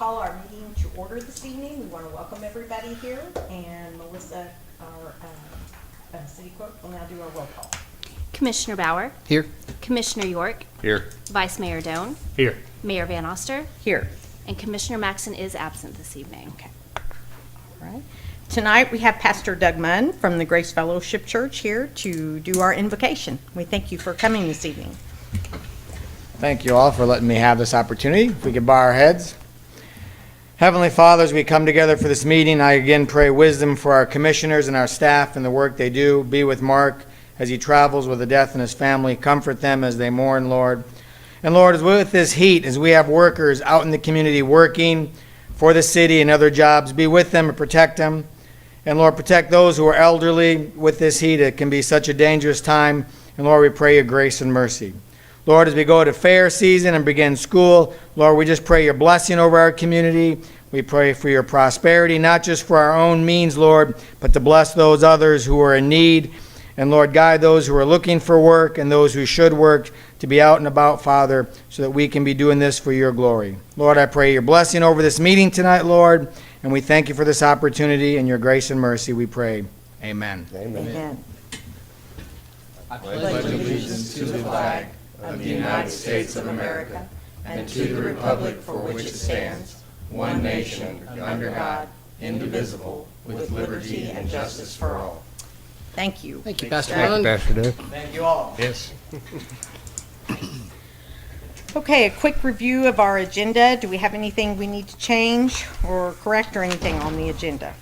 call our meeting to order this evening. We want to welcome everybody here, and Melissa, our city clerk, will now do our roll call. Commissioner Bauer. Here. Commissioner York. Here. Vice Mayor Doan. Here. Mayor Van Oster. Here. And Commissioner Maxon is absent this evening. Okay. All right. Tonight we have Pastor Doug Munn from the Grace Fellowship Church here to do our invocation. We thank you for coming this evening. Thank you all for letting me have this opportunity. If we could bow our heads. Heavenly Father, as we come together for this meeting, I again pray wisdom for our commissioners and our staff and the work they do. Be with Mark as he travels with the death in his family. Comfort them as they mourn, Lord. And Lord, as with this heat, as we have workers out in the community working for the city and other jobs, be with them and protect them. And Lord, protect those who are elderly with this heat. It can be such a dangerous time. And Lord, we pray your grace and mercy. Lord, as we go to fair season and begin school, Lord, we just pray your blessing over our community. We pray for your prosperity, not just for our own means, Lord, but to bless those others who are in need. And Lord, guide those who are looking for work and those who should work to be out and about, Father, so that we can be doing this for your glory. Lord, I pray your blessing over this meeting tonight, Lord, and we thank you for this opportunity and your grace and mercy, we pray. Amen. Amen. I pledge allegiance to the flag of the United States of America and to the republic for which it stands, one nation, under God, indivisible, with liberty and justice for all. Thank you. Thank you, Pastor Thank you, Allen. Pastor Doug. Thank you all. Yes. Okay, a quick review of our agenda. Do we have anything we need to change or correct or anything on the agenda?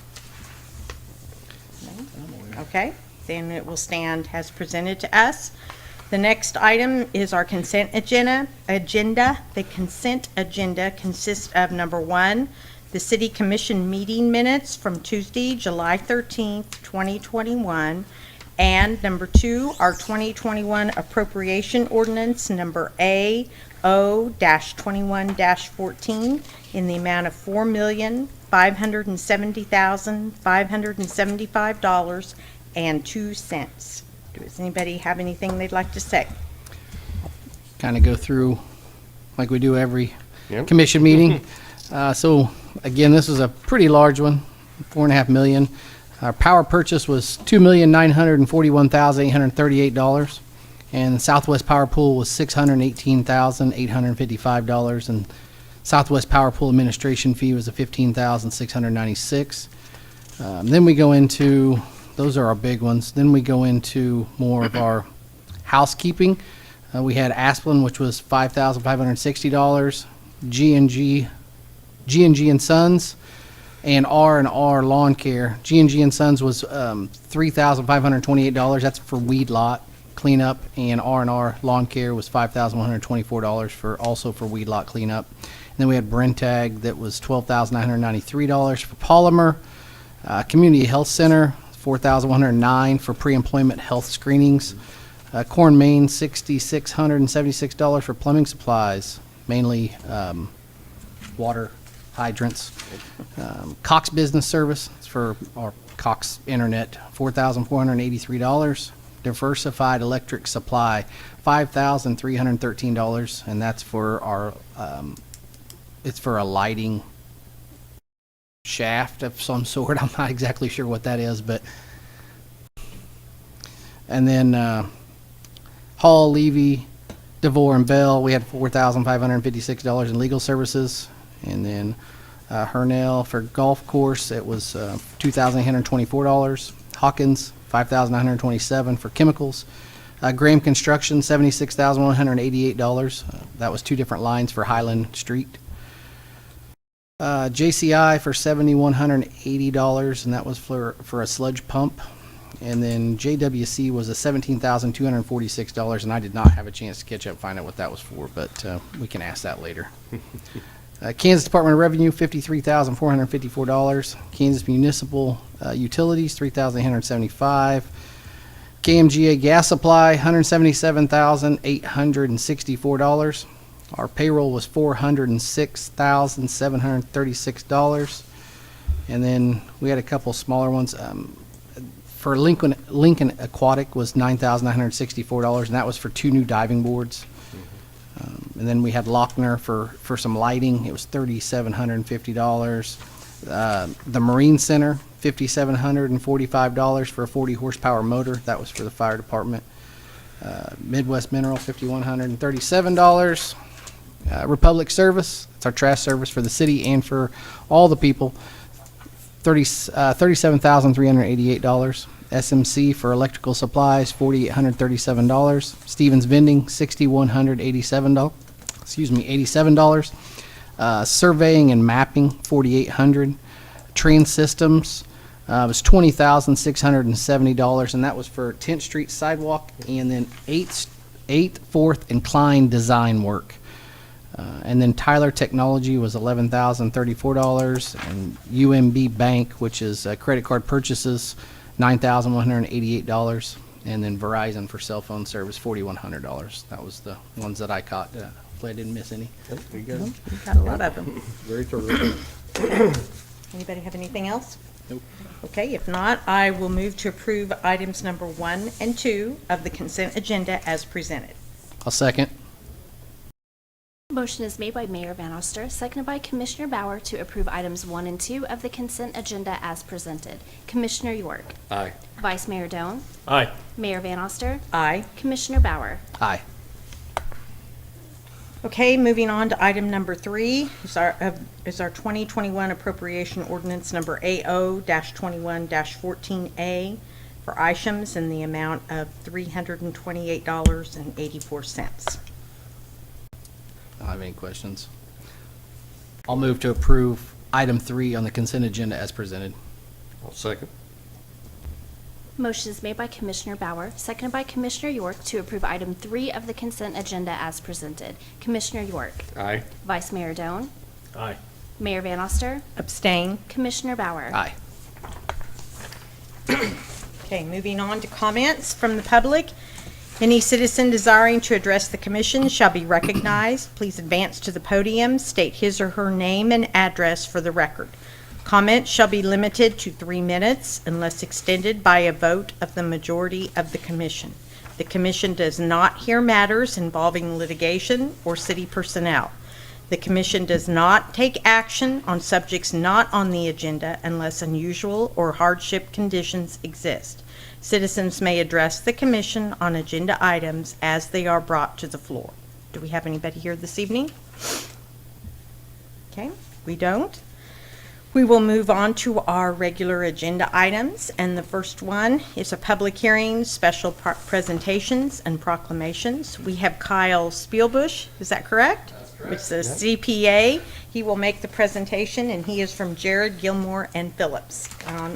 No? Okay, then it will stand as presented to us. The next item is our consent agenda. The consent agenda consists of number 1, the City Commission meeting minutes from Tuesday, July 13th, 2021, and number 2, our 2021 appropriation ordinance number AO-21-14 in the amount of $4,570,575.02. Does anybody have anything they'd like to say? Kind of go through like we do every Yep. commission meeting. So again, this is a pretty large one, $4.5 million. Our power purchase was $2,941,838, and Southwest Power Pool was $618,855, and Southwest Power Pool administration fee was a $15,696. Then we go into, those are our big ones. Then we go into more of our housekeeping. We had Asplin, which was $5,560, G&G and Sons, and R&R Lawn Care. G&G and Sons was $3,528. That's for weed lot cleanup, and R&R Lawn Care was $5,124 also for weed lot cleanup. And then we had Brentag that was $12,993 for polymer. Community Health Center, $4,109 for pre-employment health screenings. Corn, Maine, $6,676 for plumbing supplies, mainly water hydrants. Cox Business Service for our Cox Internet, $4,483. Diversified Electric Supply, $5,313, and that's for our it's for a lighting shaft of some sort. I'm not exactly sure what that is, but and then Hall, Levy, DeVore, and Bell, we had $4,556 in legal services. And then Hernell for golf course, it was $2,824. Hawkins, $5,927 for chemicals. Graham Construction, $76,188. That was 2 different lines for Highland Street. JCI for $7,180, and that was for a sludge pump. And then JWC was a $17,246, and I did not have a chance to catch up and find out what that was for, but we can ask that later. Kansas Department of Revenue, $53,454. Kansas Municipal Utilities, $3,875. KMGA Gas Supply, $177,864. Our payroll was $406,736. And then we had a couple smaller ones. For Lincoln Aquatic was $9,964, and that was for 2 new diving boards. And then we had Lochner for some lighting. It was $3,750. The Marine Center, $5,745 for a 40 horsepower motor. That was for the fire department. Midwest Mineral, $5,137. Republic Service, it's our trash service for the city and for all the people, $37,388. SMC for electrical supplies, $4,837. Stevens Vending, $6,187. $87. Surveying and mapping, $4,800. Trans Systems was $20,670, and that was for 10th Street sidewalk and then 8th, 4th, and Klein design work. And then Tyler Technology was $11,034, and UMB Bank, which is credit card purchases, $9,188, and then Verizon for cell phone service, $4,100. That was the ones that I caught. Hopefully I didn't miss any. You got a lot of them. Very thorough. Anybody have anything else? Nope. Okay, if not, I will move to approve items number 1 and 2 of the consent agenda as presented. I'll second. Motion is made by Mayor Van Oster, seconded by Commissioner Bauer to approve items 1 and 2 of the consent agenda as presented. Commissioner York. Aye. Vice Mayor Doan. Aye. Mayor Van Oster. Aye. Commissioner Bauer. Aye. Okay, moving on to item number 3 is our 2021 appropriation ordinance number AO-21-14A for Ishams in the amount of $328.84. I don't have any questions. I'll move to approve item 3 on the consent agenda as presented. I'll second. Motion is made by Commissioner Bauer, seconded by Commissioner York to approve item 3 of the consent agenda as presented. Commissioner York. Aye. Vice Mayor Doan. Aye. Mayor Van Oster. Abstain. Commissioner Bauer. Aye. Okay, moving on to comments from the public. Any citizen desiring to address the commission shall be recognized. Please advance to the podium, state his or her name and address for the record. Comments shall be limited to 3 minutes unless extended by a vote of the majority of the commission. The commission does not hear matters involving litigation or city personnel. The commission does not take action on subjects not on the agenda unless unusual or hardship conditions exist. Citizens may address the commission on agenda items as they are brought to the floor. Do we have anybody here this evening? Okay, we don't. We will move on to our regular agenda items, and the first one is a public hearing, special presentations, and proclamations. We have Kyle Spielbush, is that correct? That's correct. Which is a CPA. He will make the presentation, and he is from Jared, Gilmore, and Phillips on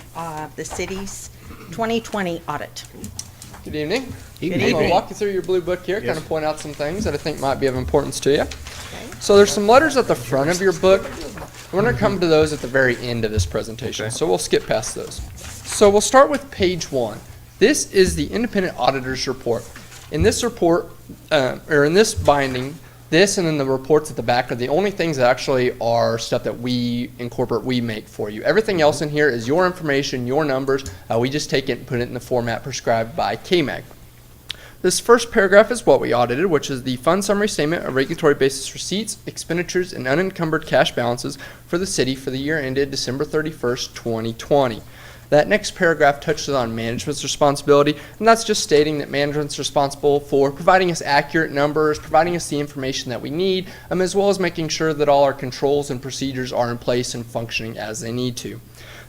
the city's 2020 audit. Good evening. Good I'm evening. going to walk you through your blue book here, kind of point out some things that I think might be of importance to you. So there's some letters at the front of your book. We're going to come to those at the very end of this presentation, so we'll skip past those. So we'll start with page 1. This is the Independent Auditor's Report. In this report, or in this binding, this and then the reports at the back are the only things that actually are stuff that we incorporate, we make for you. Everything else in here is your information, your numbers. We just take it and put it in the format prescribed by KMAG. This first paragraph is what we audited, which is the fund summary statement of regulatory basis receipts, expenditures, and unencumbered cash balances for the city for the year ended December 31st, 2020. That next paragraph touches on management's responsibility, and that's just stating that management's responsible for providing us accurate numbers, providing us the information that we need, as well as making sure that all our controls and procedures are in place and functioning as they need to.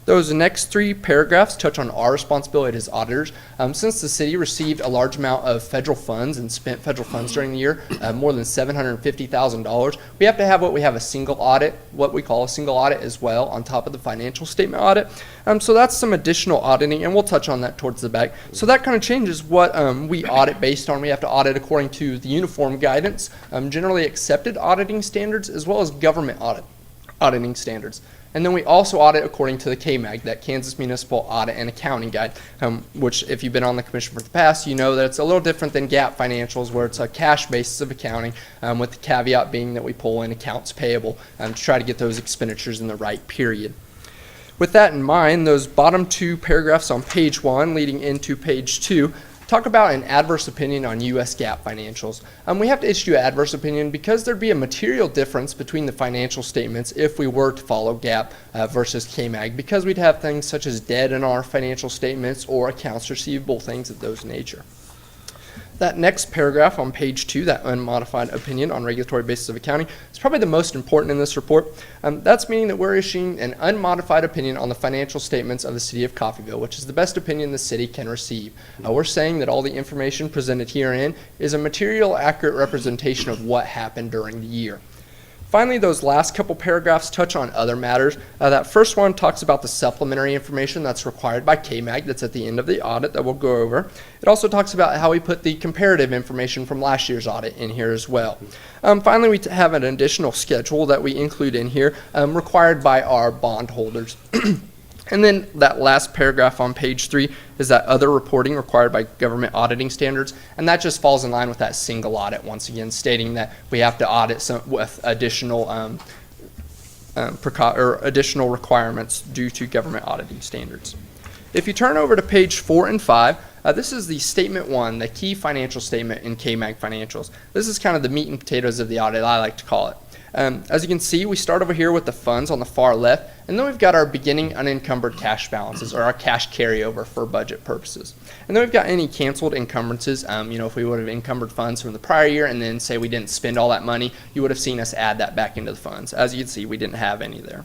Those next 3 paragraphs touch on our responsibility as auditors. Since the city received a large amount of federal funds and spent federal funds during the year, more than $750,000, we have to have a single audit, what we call a single audit as well, on top of the financial statement audit. So that's some additional auditing, and we'll touch on that towards the back. So that kind of changes what we audit based on. We have to audit according to the uniform guidance, generally accepted auditing standards, as well as government auditing standards. And then we also audit according to the KMAG, that Kansas Municipal Audit and Accounting Guide, which if you've been on the commission for the past, you know that it's a little different than Gaap financials, where it's a cash basis of accounting, with the caveat being that we pull in accounts payable to try to get those expenditures in the right period. With that in mind, those bottom 2 paragraphs on page 1 leading into page 2 talk about an adverse opinion on U.S. GAAP financials. We have to issue an adverse opinion because there'd be a material difference between the financial statements if we were to follow GAAP versus KMAG, because we'd have things such as debt in our financial statements or accounts receivable, things of those nature. That next paragraph on page 2, that unmodified opinion on regulatory basis of accounting, is probably the most important in this report. That's meaning that we're issuing an unmodified opinion on the financial statements of the City of Coffeyville, which is the best opinion the city can receive. We're saying that all the information presented herein is a material, accurate representation of what happened during the year. Finally, those last couple paragraphs touch on other matters. That first one talks about the supplementary information that's required by KMAG that's at the end of the audit that we'll go over. It also talks about how we put the comparative information from last year's audit in here as well. Finally, we have an additional schedule that we include in here required by our bondholders. And then that last paragraph on page 3 is that other reporting required by government auditing standards, and that just falls in line with that single audit, once again stating that we have to audit some with additional additional requirements due to government auditing standards. If you turn over to page 4 and 5, this is the statement 1, the key financial statement in KMAG financials. This is kind of the meat and potatoes of the audit, I like to call it. As you can see, we start over here with the funds on the far left, and then we've got our beginning unencumbered cash balances, or our cash carryover for budget purposes. And then we've got any canceled encumbrances. If we would have encumbered funds from the prior year and then say we didn't spend all that money, you would have seen us add that back into the funds. As you can see, we didn't have any there.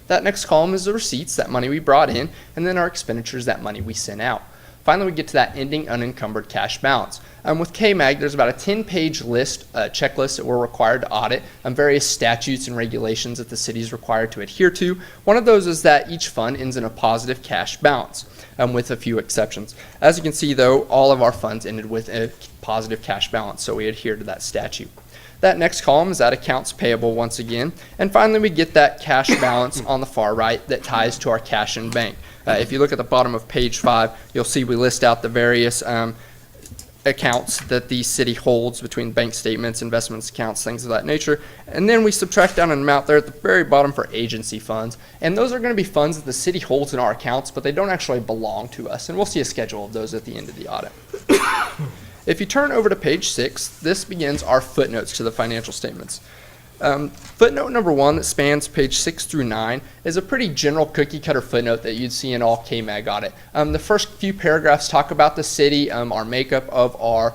That next column is the receipts, that money we brought in, and then our expenditures, that money we sent out. Finally, we get to that ending unencumbered cash balance. With KMAG, there's about a 10-page list, checklist that we're required to audit, various statutes and regulations that the city is required to adhere to. One of those is that each fund ends in a positive cash balance, with a few exceptions. As you can see, though, all of our funds ended with a positive cash balance, so we adhere to that statute. That next column is that accounts payable once again. And finally, we get that cash balance on the far right that ties to our cash in bank. If you look at the bottom of page 5, you'll see we list out the various accounts that the city holds between bank statements, investments accounts, things of that nature. And then we subtract down an amount there at the very bottom for agency funds. And those are going to be funds that the city holds in our accounts, but they don't actually belong to us. And we'll see a schedule of those at the end of the audit. If you turn over to page 6, this begins our footnotes to the financial statements. Footnote number 1 that spans page 6 through 9 is a pretty general cookie cutter footnote that you'd see in all KMAG audit. The first few paragraphs talk about the city, our makeup of our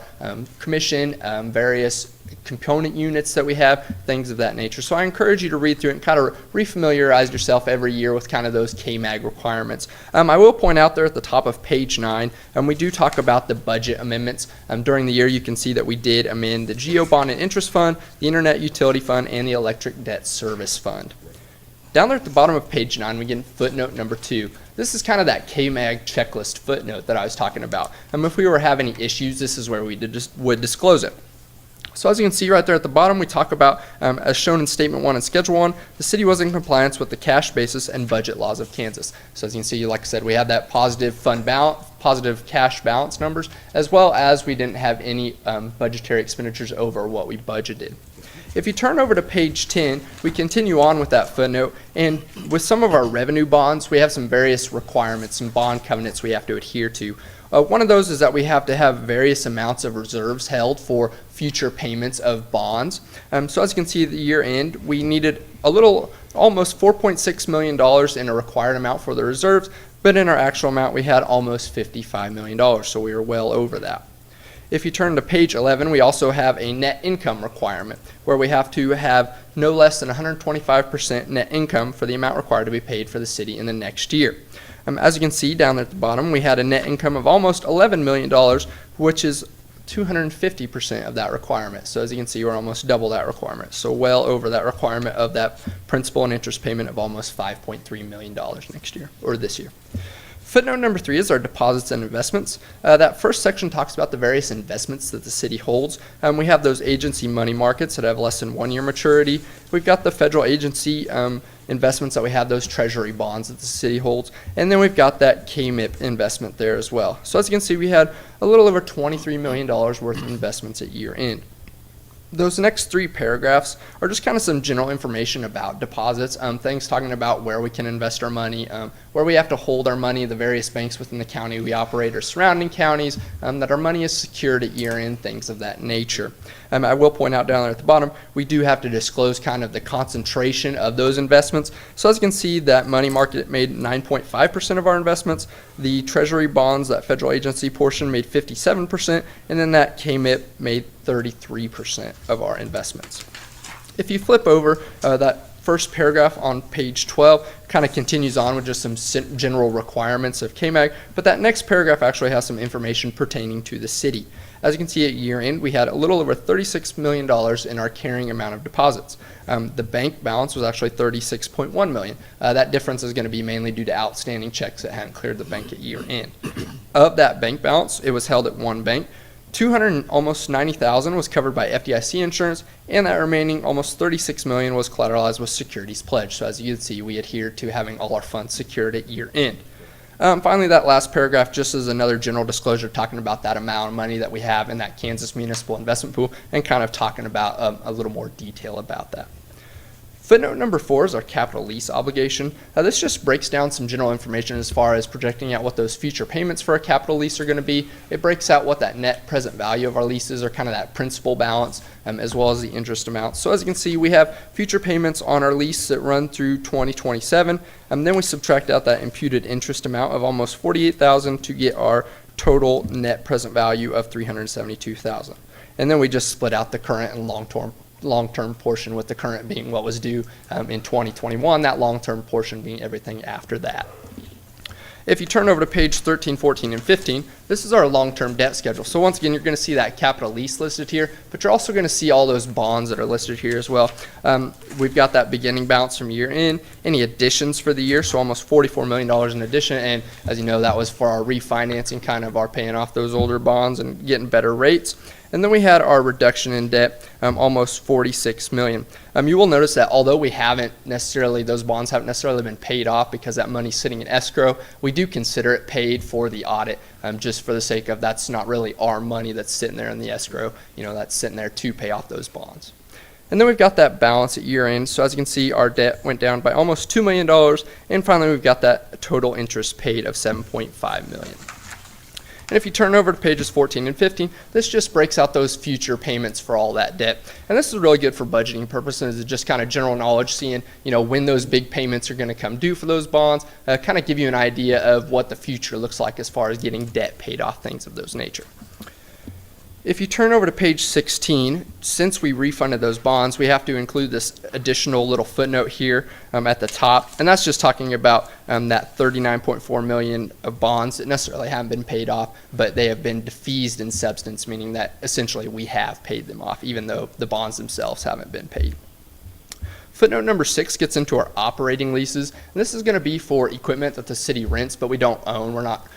commission, various component units that we have, things of that nature. So I encourage you to read through it and kind of refamiliarize yourself every year with kind of those KMAG requirements. I will point out there at the top of page 9, we do talk about the budget amendments. During the year, you can see that we did amend the GEO Bond and Interest Fund, the Internet Utility Fund, and the Electric Debt Service Fund. Down there at the bottom of page 9, we get footnote number 2. This is kind of that KMAG checklist footnote that I was talking about. If we were having any issues, this is where we would disclose it. So as you can see right there at the bottom, we talk about, as shown in Statement 1 and Schedule 1, the city was in compliance with the cash basis and budget laws of Kansas. So as you can see, like I said, we had that positive fund balance, positive cash balance numbers, as well as we didn't have any budgetary expenditures over what we budgeted. If you turn over to page 10, we continue on with that footnote, and with some of our revenue bonds, we have some various requirements and bond covenants we have to adhere to. One of those is that we have to have various amounts of reserves held for future payments of bonds. So as you can see at the year end, we needed almost $4.6 million in a required amount for the reserves, but in our actual amount we had almost $55 million, so we were well over that. If you turn to page 11, we also have a net income requirement where we have to have no less than 125% net income for the amount required to be paid for the city in the next year. As you can see down there at the bottom, we had a net income of almost $11 million, which is 250% of that requirement. So as you can see, we're almost double that requirement. So well over that requirement of that principal and interest payment of almost $5.3 million next year, or this year. Footnote number 3 is our deposits and investments. That first section talks about the various investments that the city holds. We have those agency money markets that have less than 1 year maturity. We've got the federal agency investments that we have, those treasury bonds that the city holds. And then we've got that KMIP investment there as well. So as you can see, we had a little over $23 million worth of investments at year end. Those next three paragraphs are just kind of some general information about deposits, things talking about where we can invest our money, where we have to hold our money, the various banks within the county we operate or surrounding counties, that our money is secured at year-end, things of that nature. I will point out down there at the bottom, we do have to disclose kind of the concentration of those investments. So as you can see, that money market made 9.5% of our investments. The treasury bonds, that federal agency portion, made 57%, and then that KMIP made 33% of our investments. If you flip over that first paragraph on page 12, kind of continues on with just some general requirements of KMAG, but that next paragraph actually has some information pertaining to the city. As you can see, at year end, we had a little over $36 million in our carrying amount of deposits. The bank balance was actually $36.1 million. That difference is going to be mainly due to outstanding checks that hadn't cleared the bank at year end. Of that bank balance, it was held at one bank. Almost $90,000 was covered by FDIC insurance, and that remaining almost $36 million was collateralized with securities pledged. So as you can see, we adhere to having all our funds secured at year end. Finally, that last paragraph just is another general disclosure talking about that amount of money that we have in that Kansas Municipal Investment Pool and kind of talking about a little more detail about that. Footnote number 4 is our capital lease obligation. This just breaks down some general information as far as projecting out what those future payments for a capital lease are going to be. It breaks out what that net present value of our leases are, kind of that principal balance, as well as the interest amount. So as you can see, we have future payments on our lease that run through 2027, and then we subtract out that imputed interest amount of almost $48,000 to get our total net present value of $372,000. And then we just split out the current and long-term portion, with the current being what was due in 2021, that long-term portion being everything after that. If you turn over to page 13, 14, and 15, this is our long-term debt schedule. So once again, you're going to see that capital lease listed here, but you're also going to see all those bonds that are listed here as well. We've got that beginning balance from year in, any additions for the year, so almost $44 million in addition, and as you know, that was for our refinancing, kind of our paying off those older bonds and getting better rates. And then we had our reduction in debt, almost $46 million. You will notice that although those bonds haven't necessarily been paid off because that money's sitting in escrow, we do consider it paid for the audit, just for the sake of that's not really our money that's sitting there in the escrow, that's sitting there to pay off those bonds. And then we've got that balance at year end. So as you can see, our debt went down by almost $2 million. And finally, we've got that total interest paid of $7.5 million. And if you turn over to pages 14 and 15, this just breaks out those future payments for all that debt. And this is really good for budgeting purposes. It's just kind of general knowledge, seeing when those big payments are going to come due for those bonds, kind of give you an idea of what the future looks like as far as getting debt paid off, things of those nature. If you turn over to page 16, since we refunded those bonds, we have to include this additional little footnote here at the top, and that's just talking about that $39.4 million of bonds that necessarily haven't been paid off, but they have been defeased in substance, meaning that essentially we have paid them off, even though the bonds themselves haven't been paid. Footnote number 6 gets into our operating leases, and this is going to be for equipment that the city rents, but we don't own. We're not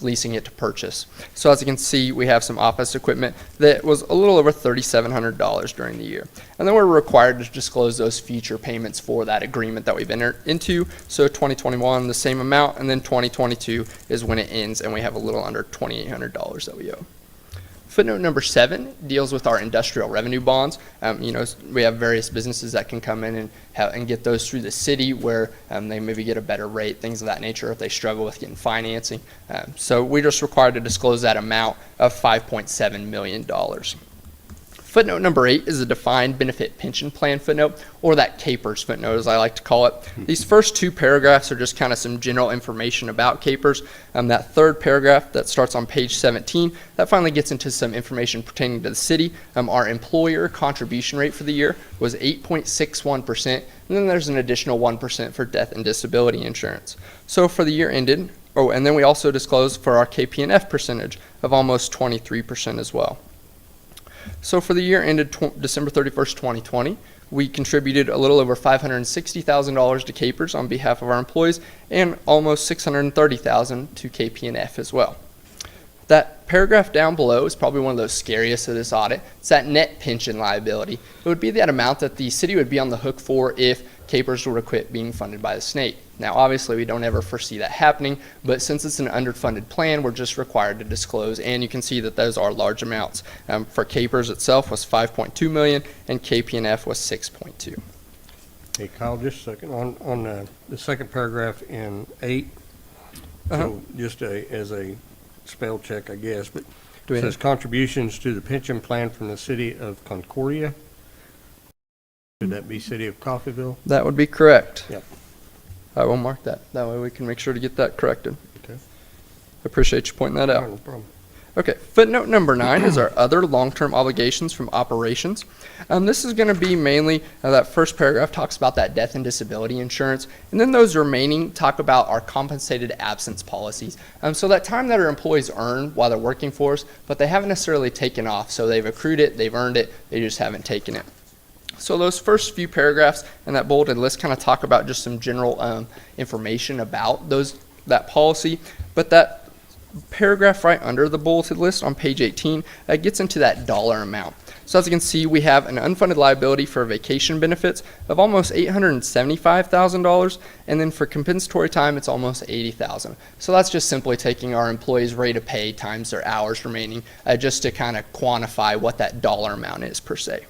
leasing it to purchase. So as you can see, we have some office equipment that was a little over $3,700 during the year. And then we're required to disclose those future payments for that agreement that we've entered into. So 2021, the same amount, and then 2022 is when it ends, and we have a little under $2,800 that we owe. Footnote number 7 deals with our industrial revenue bonds. We have various businesses that can come in and get those through the city, where they maybe get a better rate, things of that nature, if they struggle with getting financing. So we're just required to disclose that amount of $5.7 million. Footnote number 8 is a defined benefit pension plan footnote, or that CAPERS footnote, as I like to call it. These first two paragraphs are just kind of some general information about CAPERS. That third paragraph that starts on page 17, that finally gets into some information pertaining to the city. Our employer contribution rate for the year was 8.61%, and then there's an additional 1% for death and disability insurance. So for the year ended, and then we also disclosed for our KP&F percentage of almost 23% as well. So for the year ended December 31st, 2020, we contributed a little over $560,000 to CAPERS on behalf of our employees, and almost $630,000 to KP&F as well. That paragraph down below is probably one of those scariest of this audit. It's that net pension liability. It would be that amount that the city would be on the hook for if CAPERS were to quit being funded by the state. Now, obviously, we don't ever foresee that happening, but since it's an underfunded plan, we're just required to disclose, and you can see that those are large amounts. For Capers itself was $5.2 million, and KP&F was $6.2. Hey, Kyle, just a second. On the second paragraph in 8, so just as a spell check, I guess, but Do it we- says contributions to the pension plan from the city of Concordia. Should that be city of Coffeyville? That would be correct. Yep. I will mark that. That way we can make sure to get that corrected. Okay. Appreciate you pointing that out. No problem. Okay, footnote number 9 is our other long-term obligations from operations. This is going to be mainly, that first paragraph talks about that death and disability insurance, and then those remaining talk about our compensated absence policies. So that time that our employees earn while they're working for us, but they haven't necessarily taken off, so they've accrued it, they've earned it, they just haven't taken it. So those first few paragraphs and that bulleted list kind of talk about just some general information about that policy, but that paragraph right under the bulleted list on page 18 gets into that dollar amount. So as you can see, we have an unfunded liability for vacation benefits of almost $875,000, and then for compensatory time, it's almost $80,000. So that's just simply taking our employees' rate of pay times their hours remaining, just to kind of quantify what that dollar amount is per se.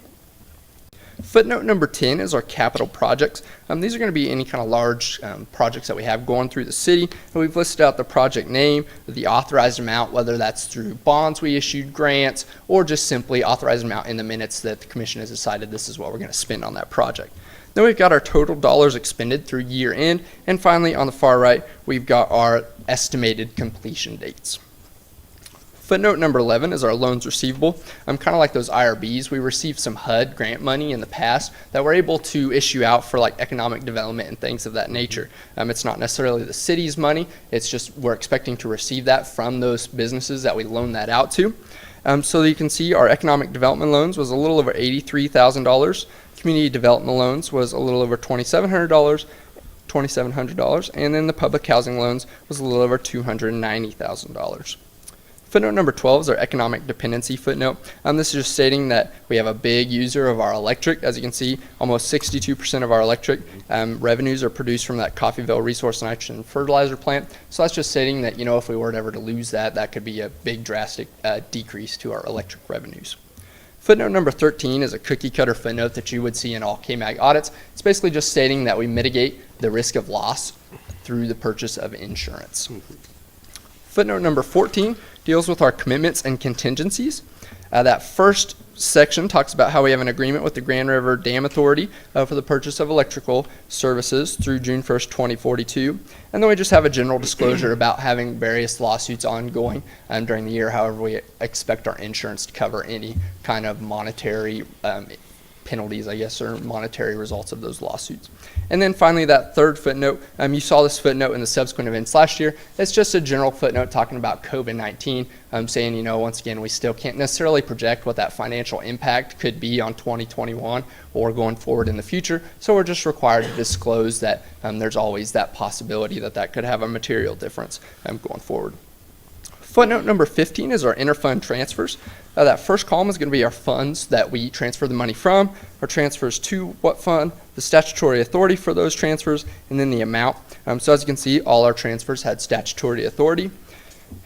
Footnote number 10 is our capital projects. These are going to be any kind of large projects that we have going through the city. And we've listed out the project name, the authorized amount, whether that's through bonds we issued, grants, or just simply authorized amount in the minutes that the commission has decided this is what we're going to spend on that project. Then we've got our total dollars expended through year end. And finally, on the far right, we've got our estimated completion dates. Footnote number 11 is our loans receivable. Kind of like those IRBs, we received some HUD grant money in the past that we're able to issue out for like economic development and things of that nature. It's not necessarily the city's money, it's just we're expecting to receive that from those businesses that we loan that out to. So you can see our economic development loans was a little over $83,000. Community development loans was a little over $2,700, and then the public housing loans was a little over $290,000. Footnote number 12 is our economic dependency footnote. This is just stating that we have a big user of our electric. As you can see, almost 62% of our electric revenues are produced from that Coffeyville resource nitrogen fertilizer plant. So that's just stating that, if we were ever to lose that, that could be a big drastic decrease to our electric revenues. Footnote number 13 is a cookie cutter footnote that you would see in all KMAG audits. It's basically just stating that we mitigate the risk of loss through the purchase of insurance. Footnote number 14 deals with our commitments and contingencies. That first section talks about how we have an agreement with the Grand River Dam Authority for the purchase of electrical services through June 1st, 2042. And then we just have a general disclosure about having various lawsuits ongoing during the year. However, we expect our insurance to cover any kind of monetary penalties, I guess, or monetary results of those lawsuits. And then finally, that third footnote, you saw this footnote in the subsequent events last year. It's just a general footnote talking about COVID-19, saying, once again, we still can't necessarily project what that financial impact could be on 2021 or going forward in the future. So we're just required to disclose that there's always that possibility that that could have a material difference going forward. Footnote number 15 is our interfund transfers. That first column is going to be our funds that we transfer the money from, our transfers to what fund, the statutory authority for those transfers, and then the amount. So as you can see, all our transfers had statutory authority.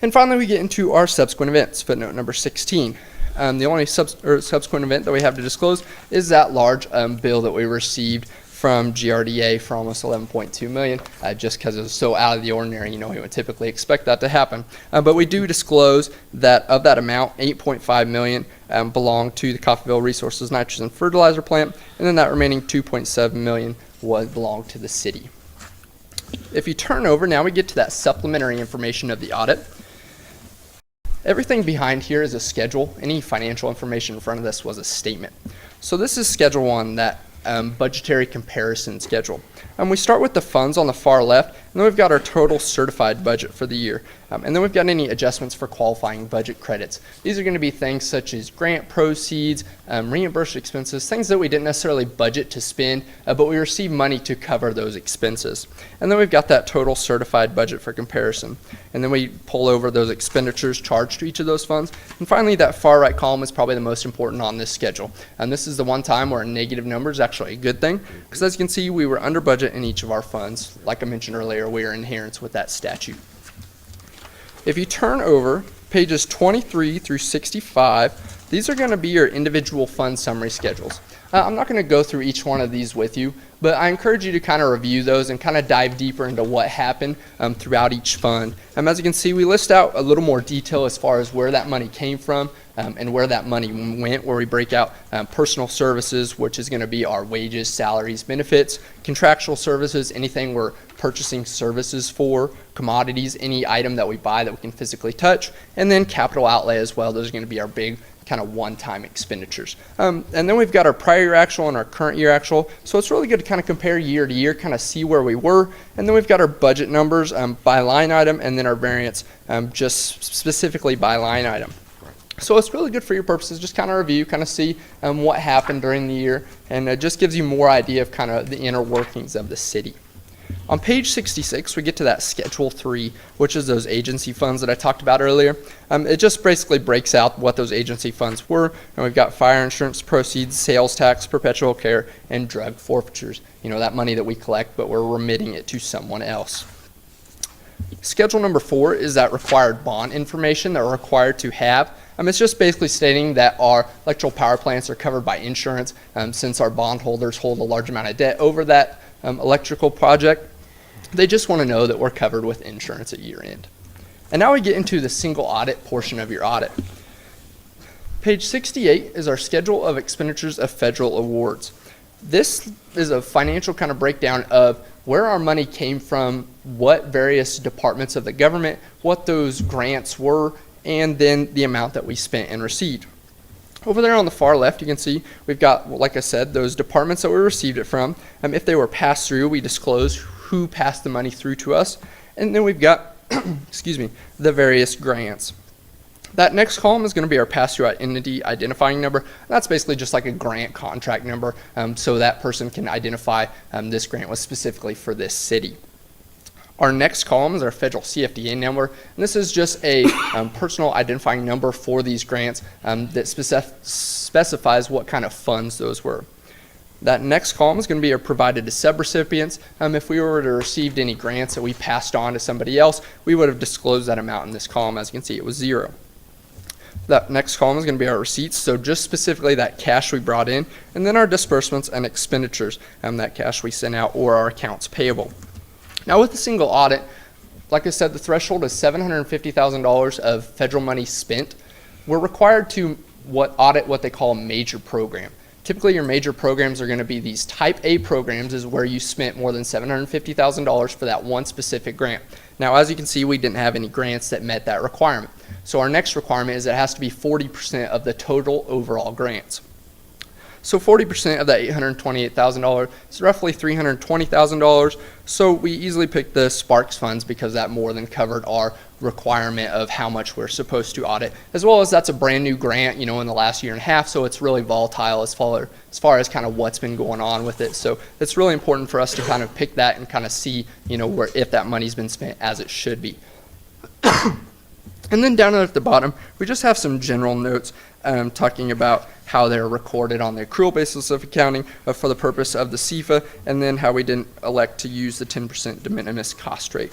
And finally, we get into our subsequent events, footnote number 16. The only subsequent event that we have to disclose is that large bill that we received from GRDA for almost $11.2 million, just because it was so out of the ordinary. We would typically expect that to happen. But we do disclose that of that amount, $8.5 million belonged to the Coffeyville Resources Nitrogen Fertilizer Plant, and then that remaining $2.7 million belonged to the city. If you turn over, now we get to that supplementary information of the audit. Everything behind here is a schedule. Any financial information in front of this was a statement. So this is Schedule 1, that budgetary comparison schedule. We start with the funds on the far left. And then we've got our total certified budget for the year. And then we've got any adjustments for qualifying budget credits. These are going to be things such as grant proceeds, reimbursed expenses, things that we didn't necessarily budget to spend, but we receive money to cover those expenses. And then we've got that total certified budget for comparison. And then we pull over those expenditures charged to each of those funds. And finally, that far right column is probably the most important on this schedule. And this is the one time where a negative number is actually a good thing, because as you can see, we were under budget in each of our funds. Like I mentioned earlier, we are in adherence with that statute. If you turn over pages 23 through 65, these are going to be your individual fund summary schedules. I'm not going to go through each one of these with you, but I encourage you to kind of review those and kind of dive deeper into what happened throughout each fund. As you can see, we list out a little more detail as far as where that money came from and where that money went, where we break out personal services, which is going to be our wages, salaries, benefits, contractual services, anything we're purchasing services for, commodities, any item that we buy that we can physically touch, and then capital outlay as well. Those are going to be our big kind of one-time expenditures. And then we've got our prior year actual and our current year actual. So it's really good to kind of compare year to year, kind of see where we were. And then we've got our budget numbers by line item, and then our variance just specifically by line item. So it's really good for your purposes, just kind of review, kind of see what happened during the year, and it just gives you more idea of kind of the inner workings of the city. On page 66, we get to that Schedule 3, which is those agency funds that I talked about earlier. It just basically breaks out what those agency funds were, and we've got fire insurance proceeds, sales tax, perpetual care, and drug forfeitures. You know, that money that we collect, but we're remitting it to someone else. Schedule number 4 is that required bond information that we're required to have. It's just basically stating that our electrical power plants are covered by insurance since our bondholders hold a large amount of debt over that electrical project. They just want to know that we're covered with insurance at year end. And now we get into the single audit portion of your audit. Page 68 is our schedule of expenditures of federal awards. This is a financial kind of breakdown of where our money came from, what various departments of the government, what those grants were, and then the amount that we spent and received. Over there on the far left, you can see we've got, like I said, those departments that we received it from. If they were passed through, we disclose who passed the money through to us. And then we've got, excuse me, the various grants. That next column is going to be our pass-through entity identifying number. That's basically just like a grant contract number, so that person can identify this grant was specifically for this city. Our next column is our federal CFDA number, and this is just a personal identifying number for these grants that specifies what kind of funds those were. That next column is going to be provided to subrecipients. If we were to receive any grants that we passed on to somebody else, we would have disclosed that amount in this column. As you can see, it was 0. That next column is going to be our receipts, so just specifically that cash we brought in, and then our disbursements and expenditures, that cash we sent out, or our accounts payable. Now with the single audit, like I said, the threshold is $750,000 of federal money spent. We're required to audit what they call a major program. Typically your major programs are going to be these type A programs, is where you spent more than $750,000 for that one specific grant. Now as you can see, we didn't have any grants that met that requirement. So our next requirement is it has to be 40% of the total overall grants. So 40% of that $828,000 is roughly $320,000. So we easily picked the Sparks funds because that more than covered our requirement of how much we're supposed to audit, as well as that's a brand new grant, you know, in the last year and a half. So it's really volatile as far as kind of what's been going on with it. So it's really important for us to kind of pick that and kind of see, you know, if that money's been spent as it should be. And then down at the bottom, we just have some general notes talking about how they're recorded on the accrual basis of accounting for the purpose of the CFA, and then how we didn't elect to use the 10% de minimis cost rate.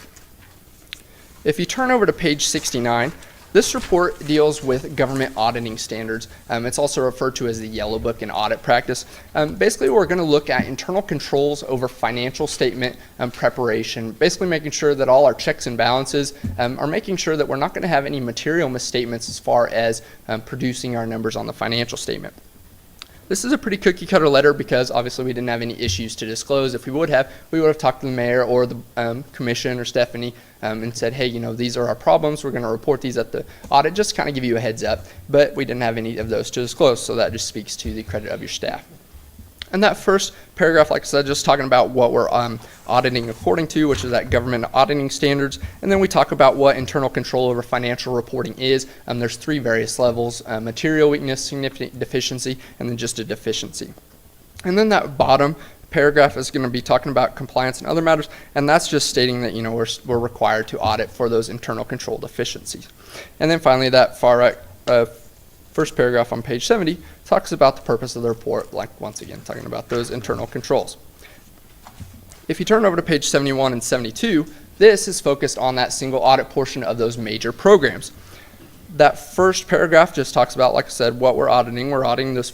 If you turn over to page 69, this report deals with government auditing standards. It's also referred to as the Yellow Book in audit practice. Basically, we're going to look at internal controls over financial statement preparation, basically making sure that all our checks and balances are making sure that we're not going to have any material misstatements as far as producing our numbers on the financial statement. This is a pretty cookie cutter letter because obviously we didn't have any issues to disclose. If we would have talked to the mayor or the commission or Stephanie and said, hey, you know, these are our problems. We're going to report these at the audit, just to kind of give you a heads up. But we didn't have any of those to disclose, so that just speaks to the credit of your staff. And that first paragraph, like I said, just talking about what we're auditing according to, which is that government auditing standards. And then we talk about what internal control over financial reporting is. There's 3 various levels: material weakness, significant deficiency, and then just a deficiency. And then that bottom paragraph is going to be talking about compliance and other matters, and that's just stating that, you know, we're required to audit for those internal control deficiencies. And then finally, that far right first paragraph on page 70 talks about the purpose of the report, like once again talking about those internal controls. If you turn over to page 71 and 72, this is focused on that single audit portion of those major programs. That first paragraph just talks about, like I said, what we're auditing. We're auditing those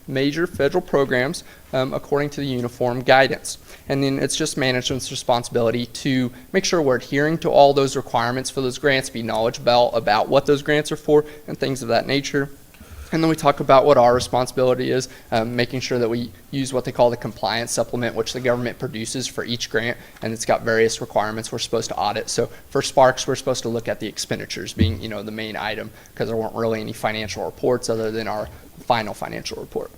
major federal programs according to the uniform guidance. And then it's just management's responsibility to make sure we're adhering to all those requirements for those grants, be knowledgeable about what those grants are for, and things of that nature. And then we talk about what our responsibility is, making sure that we use what they call the compliance supplement, which the government produces for each grant, and it's got various requirements we're supposed to audit. So for Sparks, we're supposed to look at the expenditures being, you know, the main item, because there weren't really any financial reports other than our final financial report.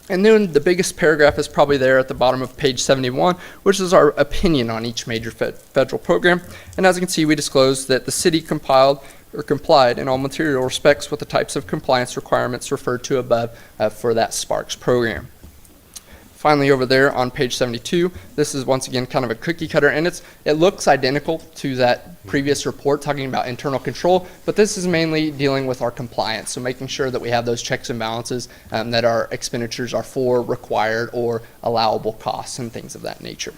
And then the biggest paragraph is probably there at the bottom of page 71, which is our opinion on each major federal program. And as you can see, we disclose that the city complied in all material respects with the types of compliance requirements referred to above for that Sparks program. Finally, over there on page 72, this is once again kind of a cookie cutter, and it looks identical to that previous report talking about internal control, but this is mainly dealing with our compliance, so making sure that we have those checks and balances, that our expenditures are for required or allowable costs and things of that nature.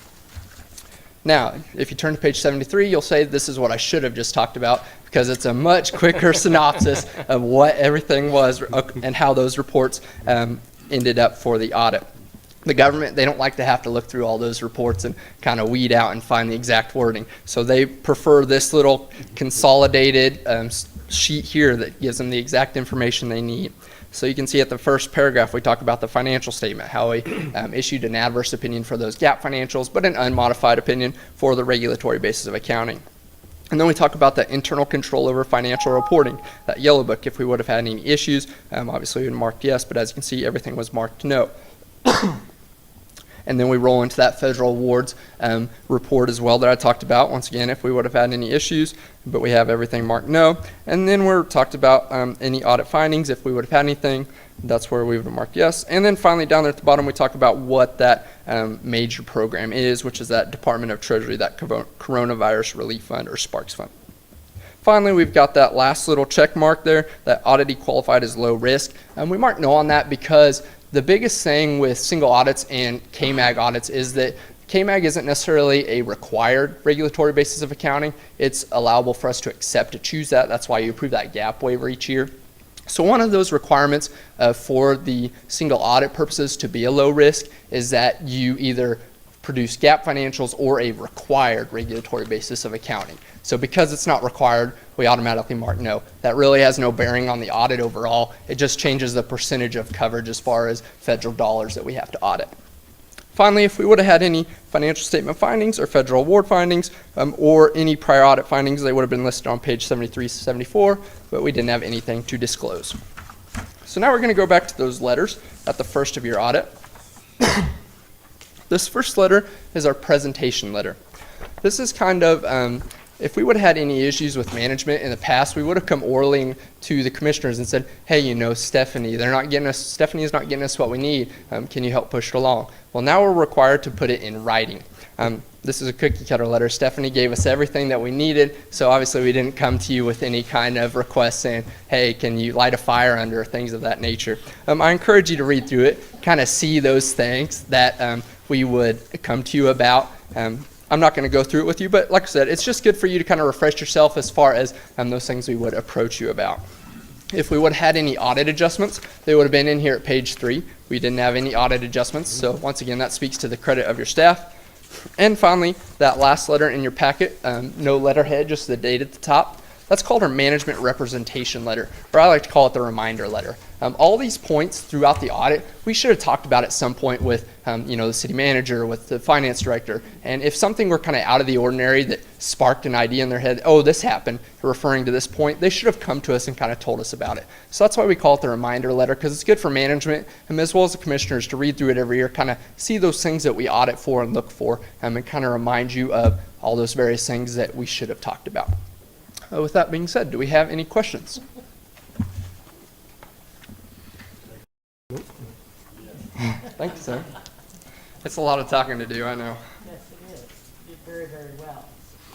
Now, if you turn to page 73, you'll say this is what I should have just talked about, because it's a much quicker synopsis of what everything was and how those reports ended up for the audit. The government, they don't like to have to look through all those reports and kind of weed out and find the exact wording. So they prefer this little consolidated sheet here that gives them the exact information they need. So you can see at the first paragraph, we talk about the financial statement, how we issued an adverse opinion for those Gaap financials, but an unmodified opinion for the regulatory basis of accounting. And then we talk about the internal control over financial reporting, that yellow book. If we would have had any issues, obviously we would have marked yes, but as you can see, everything was marked no. And then we roll into that federal awards report as well that I talked about. Once again, if we would have had any issues, but we have everything marked no. And then we're talked about any audit findings. If we would have had anything, that's where we would have marked yes. And then finally down there at the bottom, we talk about what that major program is, which is that Department of Treasury, that Coronavirus Relief Fund or Sparks Fund. Finally, we've got that last little check mark there, that auditee qualified as low risk. And we mark no on that because the biggest thing with single audits and KMAG audits is that KMAG isn't necessarily a required regulatory basis of accounting. It's allowable for us to accept to choose that. That's why you approve that Gaap waiver each year. So one of those requirements for the single audit purposes to be a low risk is that you either produce Gaap financials or a required regulatory basis of accounting. So because it's not required, we automatically mark no. That really has no bearing on the audit overall. It just changes the percentage of coverage as far as federal dollars that we have to audit. Finally, if we would have had any financial statement findings or federal award findings or any prior audit findings, they would have been listed on page 73, 74, but we didn't have anything to disclose. So now we're going to go back to those letters at the first of your audit. This first letter is our presentation letter. This is kind of, if we would have had any issues with management in the past, we would have come orally to the commissioners and said, hey, you know, Stephanie is not getting us what we need. Can you help push it along? Well, now we're required to put it in writing. This is a cookie cutter letter. Stephanie gave us everything that we needed, so obviously we didn't come to you with any kind of request saying, hey, can you light a fire under, things of that nature. I encourage you to read through it, kind of see those things that we would come to you about. I'm not going to go through it with you, but like I said, it's just good for you to kind of refresh yourself as far as those things we would approach you about. If we would have had any audit adjustments, they would have been in here at page 3. We didn't have any audit adjustments, so once again, that speaks to the credit of your staff. And finally, that last letter in your packet, no letterhead, just the date at the top. That's called our management representation letter, or I like to call it the reminder letter. All these points throughout the audit, we should have talked about at some point with, the city manager, with the finance director. And if something were kind of out of the ordinary that sparked an idea in their head, oh, this happened, referring to this point, they should have come to us and kind of told us about it. So that's why we call it the reminder letter, because it's good for management and as well as the commissioners to read through it every year, kind of see those things that we audit for and look for, and kind of remind you of all those various things that we should have talked about. With that being said, do we have any questions? Thank you, sir. It's a lot of talking to do, I know. Yes, it is. You did very, very well.